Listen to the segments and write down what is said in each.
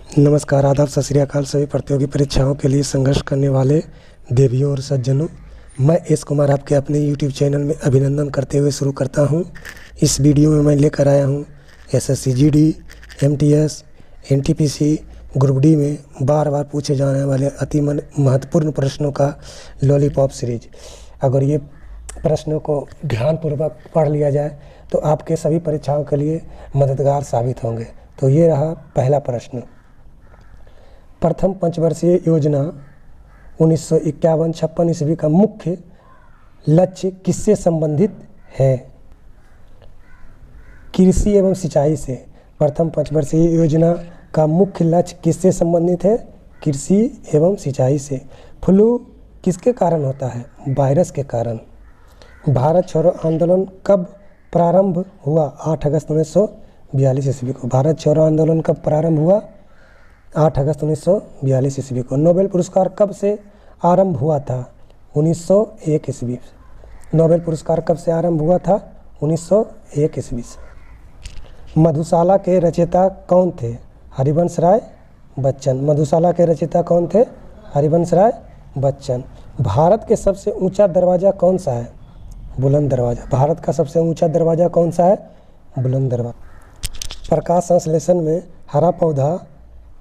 नमस्कार, आदाब, सत श्री अकाल सभी प्रतियोगी परीक्षाओं के लिए संघर्ष करने वाले देवियों और सज्जनों। मैं एस कुमार आपके अपने YouTube चैनल में अभिनंदन करते हुए शुरू करता हूं। इस वीडियो में मैं लेकर आया हूं SSC GD, MTS, NTPC group D में बार बार पूछे जाने वाले अति महत्वपूर्ण प्रश्नों का लॉलीपॉप सीरीज। अगर ये प्रश्नों को ध्यानपूर्वक पढ़ लिया जाए तो आपके सभी परीक्षाओं के लिए मददगार साबित होंगे। तो ये रहा पहला प्रश्न। प्रथम पंचवर्षीय योजना 1951-56 ईस्वी का मुख्य लक्ष्य किससे संबंधित है? कृषि एवं सिंचाई से। प्रथम पंचवर्षीय योजना का मुख्य लक्ष्य किससे संबंधित है? कृषि एवं सिंचाई से। फ्लू किसके कारण होता है? वायरस के कारण। भारत छोड़ो आंदोलन कब प्रारंभ हुआ? 8 अगस्त 1942 ईस्वी को। भारत छोड़ो आंदोलन कब प्रारंभ हुआ? 8 अगस्त 1942 ईस्वी को। नोबेल पुरस्कार कब से आरंभ हुआ था? 1901 ईस्वी। नोबेल पुरस्कार कब से आरंभ हुआ था? 1901 ईस्वी से। मधुशाला के रचयिता कौन थे? हरिवंश राय बच्चन। मधुशाला के रचयिता कौन थे? हरिवंश राय बच्चन। भारत के सबसे ऊंचा दरवाज़ा कौन सा है? बुलंद दरवाज़ा। भारत का सबसे ऊंचा दरवाज़ा कौन सा है? बुलंद दरवाज़ा। प्रकाश संश्लेषण में हरा पौधा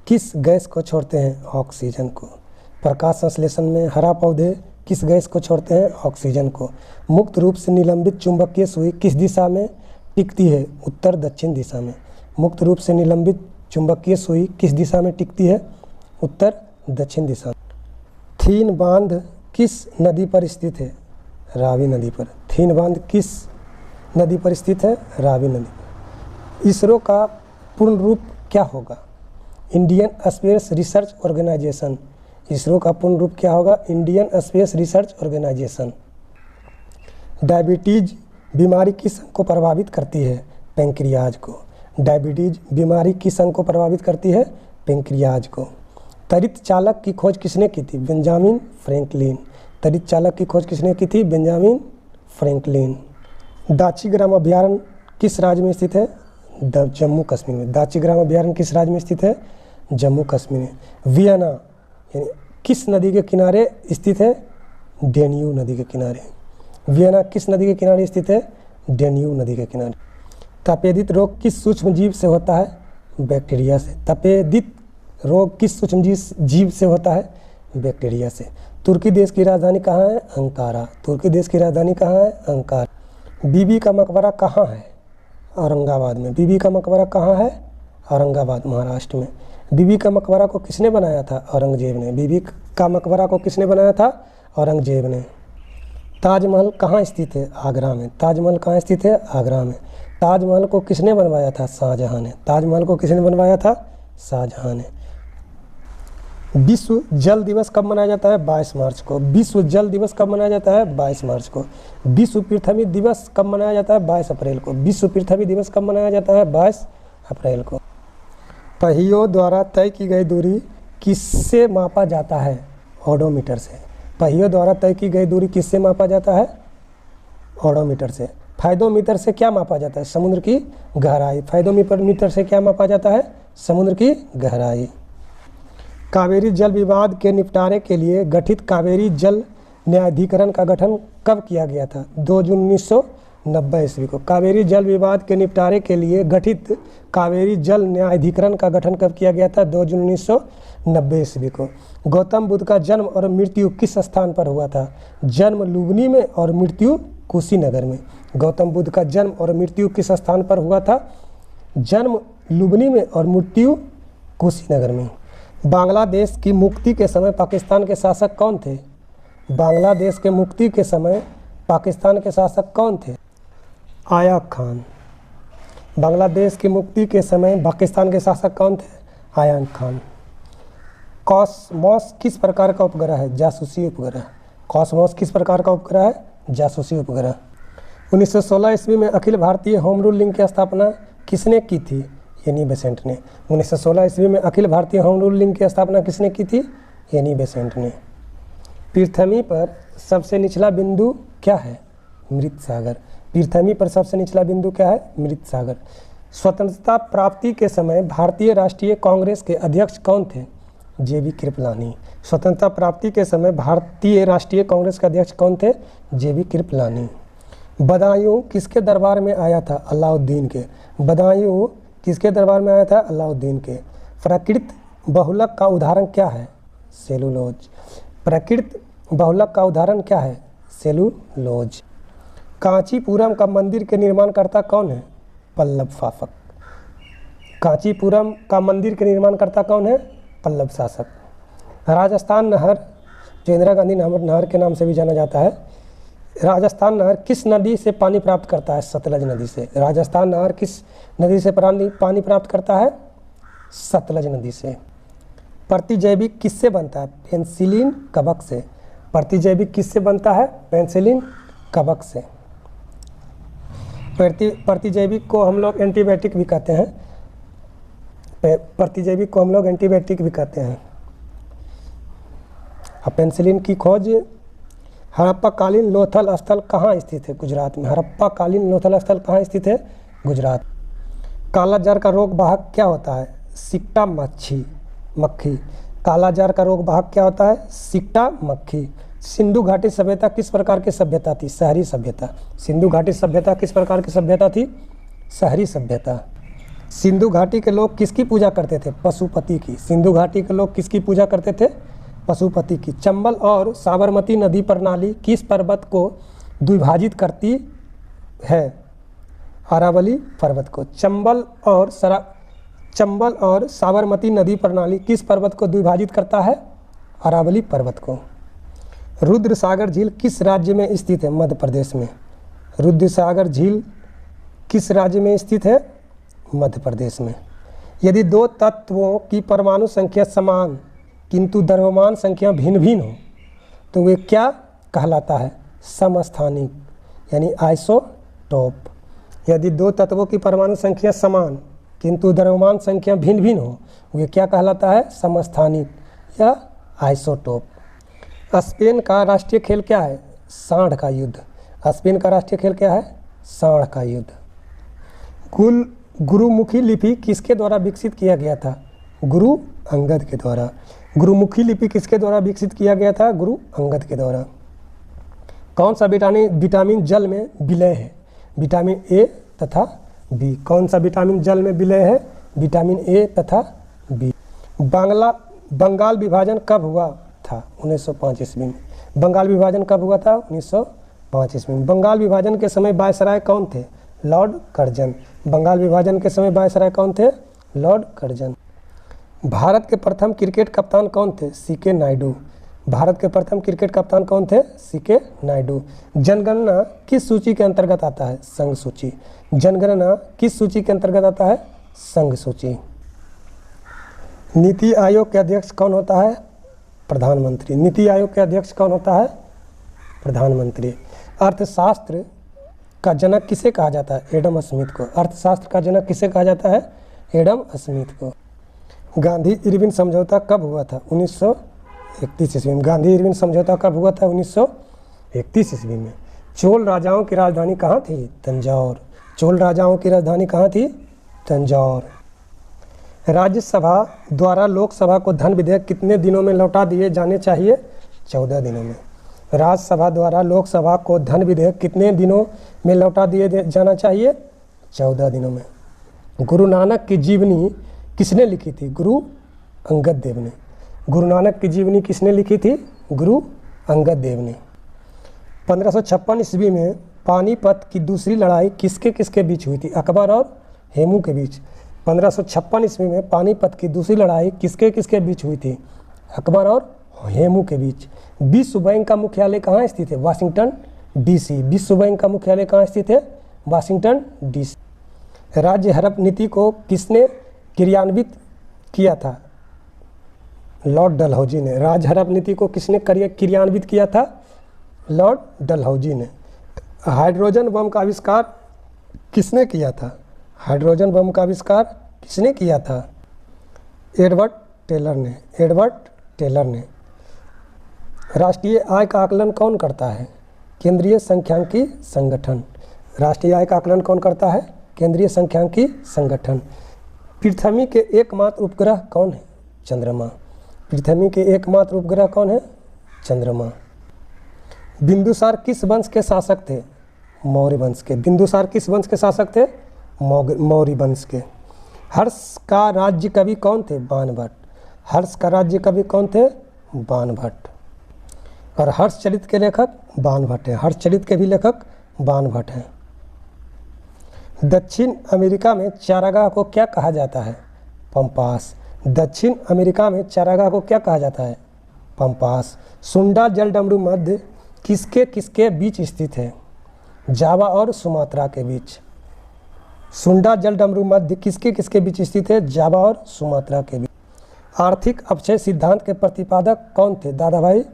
किस गैस को छोड़ते हैं? ऑक्सीजन को। प्रकाश संश्लेषण में हरा पौधे किस गैस को छोड़ते हैं? ऑक्सीजन को। मुक्त रूप से निलंबित चुंबकीय सुई किस दिशा में टिकती है? उत्तर दक्षिण दिशा में। मुक्त रूप से निलंबित चुंबकीय सुई किस दिशा में टिकती है? उत्तर दक्षिण दिशा। थीन बांध किस नदी पर स्थित है? रावी नदी पर। थीन बांध किस नदी पर स्थित है? रावी नदी पर। इसरो का पूर्ण रूप क्या होगा? Indian space research organisation. ISRO का पूर्ण रूप क्या होगा? Indian space research organisation. Diabetes बीमारी किस अंग को प्रभावित करती है? पेंक्रियाज को। डायबिटीज बीमारी किस अंग को प्रभावित करती है? पेंक्रियाज को। त्वरित चालक की खोज किसने की थी? Benjamin Franklin. त्वरित चालक की खोज किसने की थी? Benjamin Franklin. दाचीग्राम अभयारण्य किस राज्य में स्थित है? जम्मू कश्मीर में। दाचीग्राम अभयारण्य किस राज्य में स्थित है? जम्मू कश्मीर में। वियना यानी किस नदी के किनारे स्थित है? डेन्यू नदी के किनारे। वियना किस नदी के किनारे स्थित है? डेन्यू नदी के किनारे। तपेदित रोग किस सूक्ष्म जीव से होता है? बैक्टीरिया से। तपेदित रोग किस सूक्ष्म जीव से होता है? बैक्टीरिया से। तुर्की देश की राजधानी कहाँ है? अंकारा। तुर्की देश की राजधानी कहाँ है? अंकारा। बीबी का मकबरा कहाँ है? औरंगाबाद में। बीबी का मकबरा कहाँ है? औरंगाबाद, महाराष्ट्र में। बीबी का मकबरा को किसने बनाया था? औरंगजेब ने। बीबी का मकबरा को किसने बनाया था? औरंगजेब ने। ताजमहल कहाँ स्थित है? आगरा में। ताजमहल कहाँ स्थित है? आगरा में। ताजमहल को किसने बनवाया था? शाहजहां ने। ताजमहल को किसने बनवाया था? शाहजहां ने। विश्व जल दिवस कब मनाया जाता है? 22 मार्च को। विश्व जल दिवस कब मनाया जाता है? 22 मार्च को। विश्व पृथ्वी दिवस कब मनाया जाता है? 22 अप्रैल को। विश्व पृथ्वी दिवस कब मनाया जाता है? 22 अप्रैल को। पहियों द्वारा तय की गई दूरी किससे मापा जाता है? ओडोमीटर से। पहियों द्वारा तय की गई दूरी किससे मापा जाता है? ओडोमीटर से। फायदोमीटर से क्या मापा जाता है? समुद्र की गहराई। फायदोमीटर से क्या मापा जाता है? समुद्र की गहराई। कावेरी जल विवाद के निपटारे के लिए गठित कावेरी जल न्यायाधिकरण का गठन कब किया गया था? 2 जून 1990 ईस्वी को। कावेरी जल विवाद के निपटारे के लिए गठित कावेरी जल न्यायाधिकरण का गठन कब किया गया था? 2 जून 1990 ईस्वी को। गौतम बुद्ध का जन्म और मृत्यु किस स्थान पर हुआ था? जन्म लुम्बिनी में और मृत्यु कुशीनगर में। गौतम बुद्ध का जन्म और मृत्यु किस स्थान पर हुआ था? जन्म लुम्बिनी में और मृत्यु कुशीनगर में। बांग्लादेश की मुक्ति के समय पाकिस्तान के शासक कौन थे? बांग्लादेश के मुक्ति के समय पाकिस्तान के शासक कौन थे? आयाब खान। बांग्लादेश की मुक्ति के समय पाकिस्तान के शासक कौन थे? आयाब खान। कॉस्मोस किस प्रकार का उपग्रह है? जासूसी उपग्रह। कॉस्मोस किस प्रकार का उपग्रह है? जासूसी उपग्रह। 1916 ईस्वी में Akhil Bharatiya home rule league की स्थापना किसने की थी? एनी बेसेंट ने। 1916 ईस्वी में Akhil Bharatiya home rule league की स्थापना किसने की थी? एनी बेसेंट ने। पृथ्वी पर सबसे निचला बिंदु क्या है? मृत सागर। पृथ्वी पर सबसे निचला बिंदु क्या है? मृत सागर। स्वतंत्रता प्राप्ति के समय भारतीय राष्ट्रीय कांग्रेस के अध्यक्ष कौन थे? जे.बी. कृपलानी। स्वतंत्रता प्राप्ति के समय भारतीय राष्ट्रीय कांग्रेस के अध्यक्ष कौन थे? जे.बी. कृपलानी। बदायूं किसके दरबार में आया था? अलाउद्दीन के। बदायूं किसके दरबार में आया था? अलाउद्दीन के। प्राकृत बहुलक का उदाहरण क्या है? सेलुलोज। प्राकृत बहुलक का उदाहरण क्या है? सेलुलोज। कांचीपुरम का मंदिर के निर्माणकर्ता कौन है? पल्लव शासक। कांचीपुरम का मंदिर के निर्माणकर्ता कौन है? पल्लव शासक। राजस्थान नहर, जो इंदिरा गांधी नहर के नाम से भी जाना जाता है, राजस्थान नहर किस नदी से पानी प्राप्त करता है? सतलज नदी से। राजस्थान नहर किस नदी से पानी प्राप्त करता है? सतलज नदी से। प्रतिजैविक किससे बनता है? पेनिसिलिन कवक से। प्रतिजैविक किससे बनता है? पेनिसिलिन कवक से। प्रतिजैविक को हम लोग एंटीबायोटिक भी कहते हैं। प्रतिजैविक को हम लोग एंटीबायोटिक भी कहते हैं। पेनिसिलिन की खोज हड़प्पाकालीन लोथल स्थल कहाँ स्थित है? गुजरात में। हड़प्पाकालीन लोथल स्थल कहाँ स्थित है? गुजरात। काला जार का रोग वाहक क्या होता है? सिक्टा मक्खी। काला जार का रोग वाहक क्या होता है? सिक्टा मक्खी। सिंधु घाटी सभ्यता किस प्रकार की सभ्यता थी? शहरी सभ्यता। सिंधु घाटी सभ्यता किस प्रकार की सभ्यता थी? शहरी सभ्यता। सिंधु घाटी के लोग किसकी पूजा करते थे? पशुपति की। सिंधु घाटी के लोग किसकी पूजा करते थे? पशुपति की। चंबल और साबरमती नदी प्रणाली किस पर्वत को द्विभाजित करती है? अरावली पर्वत को। चंबल और साबरमती नदी प्रणाली किस पर्वत को द्विभाजित करता है? अरावली पर्वत को। रुद्र सागर झील किस राज्य में स्थित है? मध्य प्रदेश में। रुद्र सागर झील किस राज्य में स्थित है? मध्य प्रदेश में। यदि दो तत्वों की परमाणु संख्या समान किंतु द्रव्यमान संख्या भिन्न भिन्न हो तो वे क्या कहलाता है? समस्थानिक, यानी आइसोटोप। यदि दो तत्वों की परमाणु संख्या समान किंतु द्रव्यमान संख्या भिन्न भिन्न हो वे क्या कहलाता है? समस्थानिक या आइसोटोप। स्पेन का राष्ट्रीय खेल क्या है? सांड का युद्ध। स्पेन का राष्ट्रीय खेल क्या है? सांड का युद्ध। गुरुमुखी लिपि किसके द्वारा विकसित किया गया था? गुरु अंगद के द्वारा। गुरुमुखी लिपि किसके द्वारा विकसित किया गया था? गुरु अंगद के द्वारा। कौन सा विटामिन जल में विलय है? विटामिन ए तथा बी। कौन सा विटामिन जल में विलय है? विटामिन ए तथा बी। बंगाल विभाजन कब हुआ था? 1905 ईस्वी में। बंगाल विभाजन कब हुआ था? 1905 ईस्वी में। बंगाल विभाजन के समय वायसराय कौन थे? Lord Curzon. बंगाल विभाजन के समय वायसराय कौन थे? Lord Curzon. भारत के प्रथम क्रिकेट कप्तान कौन थे? सी.के. नायडू। भारत के प्रथम क्रिकेट कप्तान कौन थे? सी.के. नायडू। जनगणना किस सूची के अंतर्गत आता है? संघ सूची। जनगणना किस सूची के अंतर्गत आता है? संघ सूची। नीति आयोग के अध्यक्ष कौन होता है? प्रधानमंत्री। नीति आयोग के अध्यक्ष कौन होता है? प्रधानमंत्री। अर्थशास्त्र का जनक किसे कहा जाता है? एडम स्मिथ को। अर्थशास्त्र का जनक किसे कहा जाता है? एडम स्मिथ को। गांधी इरविन समझौता कब हुआ था? 1931 ईस्वी में। गांधी इरविन समझौता कब हुआ था? 1931 ईस्वी में। चोल राजाओं की राजधानी कहाँ थी? तंजौर। चोल राजाओं की राजधानी कहाँ थी? तंजौर। राज्यसभा द्वारा लोकसभा को धन विधेयक कितने दिनों में लौटा दिए जाने चाहिए? 14 दिनों में। राज्यसभा द्वारा लोकसभा को धन विधेयक कितने दिनों में लौटा दिए जाना चाहिए? 14 दिनों में। गुरु नानक की जीवनी किसने लिखी थी? गुरु अंगद देव ने। गुरु नानक की जीवनी किसने लिखी थी? गुरु अंगद देव ने। 1556 ईस्वी में पानीपत की दूसरी लड़ाई किसके किसके बीच हुई थी? अकबर और हेमू के बीच। 1556 ईस्वी में पानीपत की दूसरी लड़ाई किसके किसके बीच हुई थी? अकबर और हेमू के बीच। विश्व बैंक का मुख्यालय कहाँ स्थित है? Washington DC. विश्व बैंक का मुख्यालय कहाँ स्थित है? Washington DC. राज्य हड़प नीति को किसने क्रियान्वित किया था? लॉर्ड डलहौजी ने। राज्य हड़प नीति को किसने क्रियान्वित किया था? लॉर्ड डलहौजी ने। हाइड्रोजन बम का आविष्कार किसने किया था? हाइड्रोजन बम का आविष्कार किसने किया था? एडवर्ड टेलर ने। एडवर्ड टेलर ने। राष्ट्रीय आय का आकलन कौन करता है? केंद्रीय सांख्यिकी संगठन। राष्ट्रीय आय का आकलन कौन करता है? केंद्रीय सांख्यिकी संगठन। पृथ्वी के एकमात्र उपग्रह कौन है? चंद्रमा। पृथ्वी के एकमात्र उपग्रह कौन है? चंद्रमा। बिंदुसार किस वंश के शासक थे? मौर्य वंश के। बिंदुसार किस वंश के शासक थे? मौर्य वंश के। हर्ष का राज्य कवि कौन थे? बाणभट्ट। हर्ष का राज्य कवि कौन थे? बाणभट्ट। और हर्षचरित के लेखक बाणभट्ट हैं। हर्षचरित के भी लेखक बाणभट्ट हैं। दक्षिण अमेरिका में चारागाह को क्या कहा जाता है? पंपास। दक्षिण अमेरिका में चारागाह को क्या कहा जाता है? पंपास। सुंडा जलडमरू मध्य किसके किसके बीच स्थित है? जावा और सुमात्रा के बीच। सुंडा जलडमरू मध्य किसके किसके बीच स्थित है? जावा और सुमात्रा के बीच। आर्थिक अपक्षय सिद्धांत के प्रतिपादक कौन थे? दादाभाई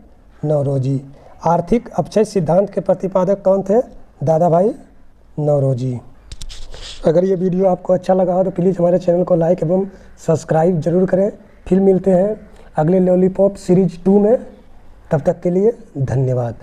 नौरोजी। आर्थिक अपक्षय सिद्धांत के प्रतिपादक कौन थे? दादाभाई नौरोजी। अगर ये वीडियो आपको अच्छा लगा हो तो प्लीज़ हमारे चैनल को लाइक एवं सब्सक्राइब जरूर करें। फिर मिलते हैं अगले लॉलीपॉप सीरीज 2 में। तब तक के लिए धन्यवाद।